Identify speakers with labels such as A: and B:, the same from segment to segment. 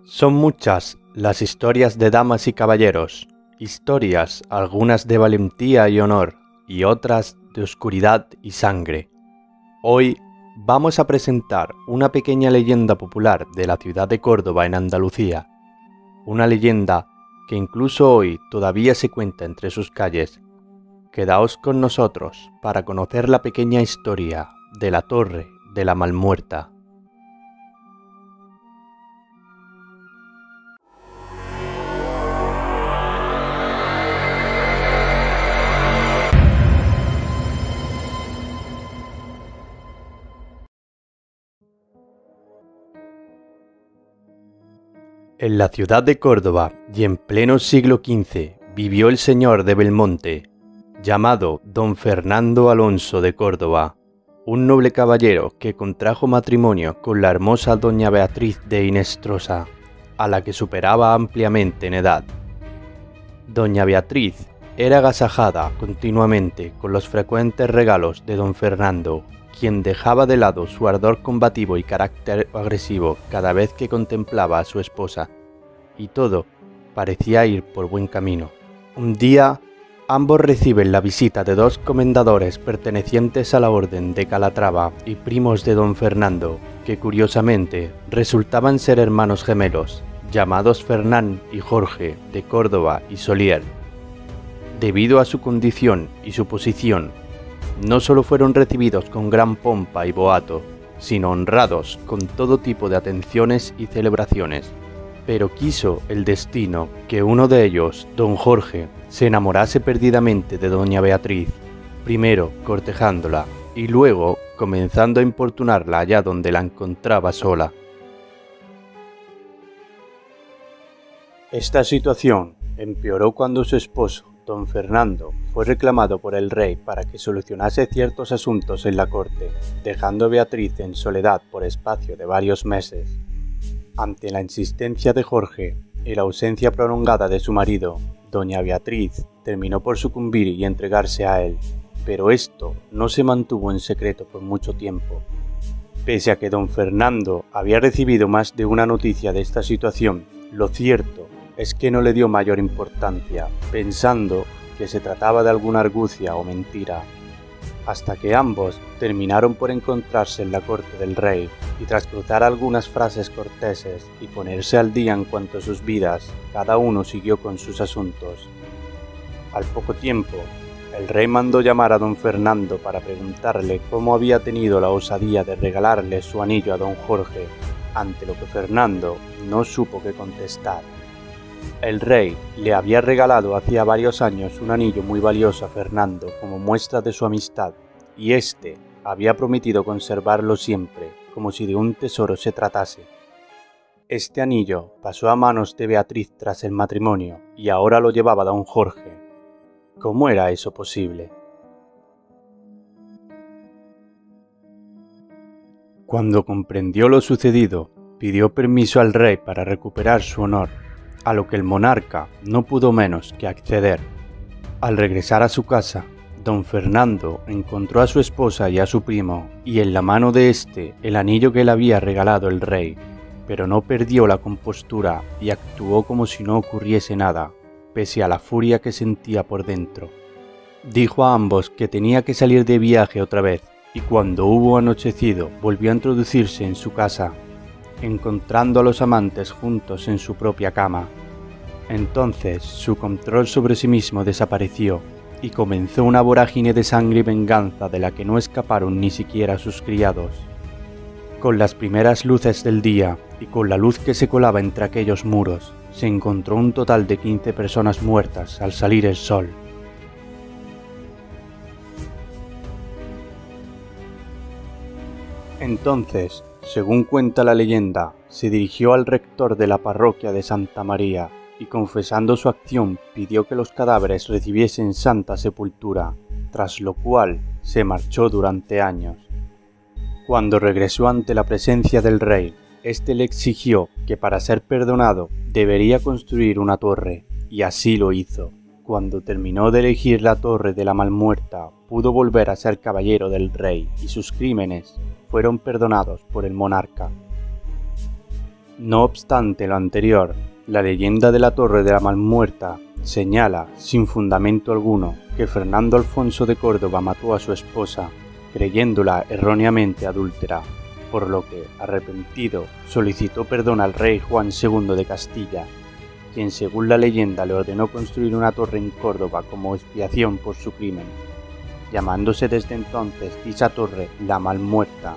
A: Son muchas las historias de damas y caballeros, historias algunas de valentía y honor, y otras de oscuridad y sangre. Hoy vamos a presentar una pequeña leyenda popular de la ciudad de Córdoba en Andalucía, una leyenda que incluso hoy todavía se cuenta entre sus calles. Quedaos con nosotros para conocer la pequeña historia de la Torre de la Malmuerta. En la ciudad de Córdoba y en pleno siglo XV vivió el señor de Belmonte, llamado don Fernando Alonso de Córdoba, un noble caballero que contrajo matrimonio con la hermosa doña Beatriz de Hinestrosa, a la que superaba ampliamente en edad. Doña Beatriz era agasajada continuamente con los frecuentes regalos de don Fernando, quien dejaba de lado su ardor combativo y carácter agresivo cada vez que contemplaba a su esposa, y todo parecía ir por buen camino. Un día, ambos reciben la visita de dos comendadores pertenecientes a la Orden de Calatrava y primos de don Fernando, que curiosamente resultaban ser hermanos gemelos, llamados Fernán y Jorge de Córdoba y Solier. Debido a su condición y su posición, no solo fueron recibidos con gran pompa y boato, sino honrados con todo tipo de atenciones y celebraciones. Pero quiso el destino que uno de ellos, don Jorge, se enamorase perdidamente de doña Beatriz, primero cortejándola y luego comenzando a importunarla allá donde la encontraba sola. Esta situación empeoró cuando su esposo, don Fernando, fue reclamado por el rey para que solucionase ciertos asuntos en la corte, dejando a Beatriz en soledad por espacio de varios meses. Ante la insistencia de Jorge y la ausencia prolongada de su marido, doña Beatriz terminó por sucumbir y entregarse a él, pero esto no se mantuvo en secreto por mucho tiempo. Pese a que don Fernando había recibido más de una noticia de esta situación, lo cierto es que no le dio mayor importancia, pensando que se trataba de alguna argucia o mentira, hasta que ambos terminaron por encontrarse en la corte del rey y tras cruzar algunas frases corteses y ponerse al día en cuanto a sus vidas, cada uno siguió con sus asuntos. Al poco tiempo, el rey mandó llamar a don Fernando para preguntarle cómo había tenido la osadía de regalarle su anillo a don Jorge, ante lo que Fernando no supo qué contestar. El rey le había regalado hacía varios años un anillo muy valioso a Fernando como muestra de su amistad, y éste había prometido conservarlo siempre, como si de un tesoro se tratase. Este anillo pasó a manos de Beatriz tras el matrimonio, y ahora lo llevaba don Jorge. ¿Cómo era eso posible? Cuando comprendió lo sucedido, pidió permiso al rey para recuperar su honor, a lo que el monarca no pudo menos que acceder. Al regresar a su casa, don Fernando encontró a su esposa y a su primo, y en la mano de éste el anillo que le había regalado el rey, pero no perdió la compostura y actuó como si no ocurriese nada, pese a la furia que sentía por dentro. Dijo a ambos que tenía que salir de viaje otra vez, y cuando hubo anochecido volvió a introducirse en su casa, encontrando a los amantes juntos en su propia cama. Entonces su control sobre sí mismo desapareció y comenzó una vorágine de sangre y venganza de la que no escaparon ni siquiera sus criados. Con las primeras luces del día y con la luz que se colaba entre aquellos muros, se encontró un total de 15 personas muertas al salir el sol. Entonces, según cuenta la leyenda, se dirigió al rector de la parroquia de Santa María y confesando su acción pidió que los cadáveres recibiesen santa sepultura, tras lo cual se marchó durante años. Cuando regresó ante la presencia del rey, éste le exigió que para ser perdonado debería construir una torre, y así lo hizo. Cuando terminó de elegir la Torre de la Malmuerta, pudo volver a ser caballero del rey y sus crímenes fueron perdonados por el monarca. No obstante lo anterior, la leyenda de la Torre de la Malmuerta señala, sin fundamento alguno, que Fernando Alfonso de Córdoba mató a su esposa, creyéndola erróneamente adúltera, por lo que, arrepentido, solicitó perdón al rey Juan II de Castilla, quien según la leyenda le ordenó construir una torre en Córdoba como expiación por su crimen, llamándose desde entonces dicha torre la Malmuerta.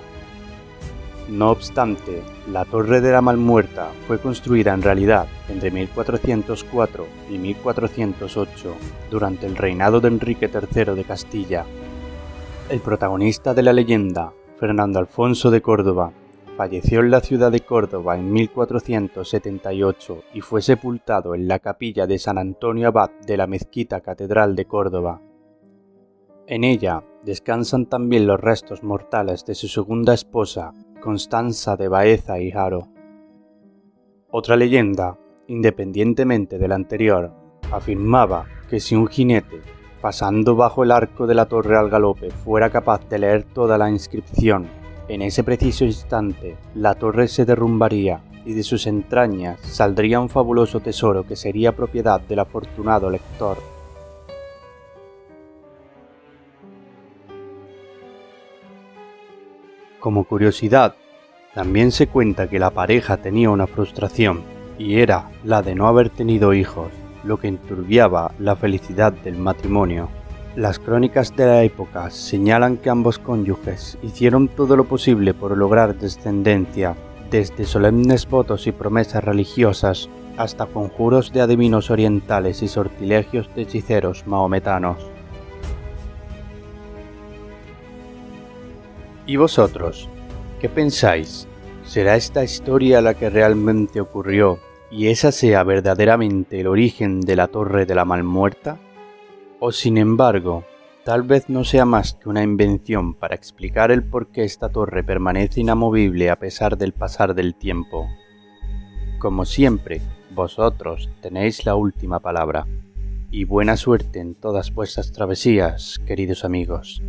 A: No obstante, la Torre de la Malmuerta fue construida en realidad entre 1404 y 1408 durante el reinado de Enrique III de Castilla. El protagonista de la leyenda, Fernando Alfonso de Córdoba, falleció en la ciudad de Córdoba en 1478 y fue sepultado en la capilla de San Antonio Abad de la Mezquita Catedral de Córdoba. En ella descansan también los restos mortales de su segunda esposa, Constanza de Baeza y Haro. Otra leyenda, independientemente de la anterior, afirmaba que si un jinete, pasando bajo el arco de la torre al galope, fuera capaz de leer toda la inscripción, en ese preciso instante la torre se derrumbaría y de sus entrañas saldría un fabuloso tesoro que sería propiedad del afortunado lector. Como curiosidad, también se cuenta que la pareja tenía una frustración, y era la de no haber tenido hijos, lo que enturbiaba la felicidad del matrimonio. Las crónicas de la época señalan que ambos cónyuges hicieron todo lo posible por lograr descendencia, desde solemnes votos y promesas religiosas hasta conjuros de adivinos orientales y sortilegios de hechiceros mahometanos. ¿Y vosotros? ¿Qué pensáis? ¿Será esta historia la que realmente ocurrió y esa sea verdaderamente el origen de la Torre de la Malmuerta? ¿O sin embargo, tal vez no sea más que una invención para explicar el por qué esta torre permanece inamovible a pesar del pasar del tiempo? Como siempre, vosotros tenéis la última palabra. Y buena suerte en todas vuestras travesías, queridos amigos.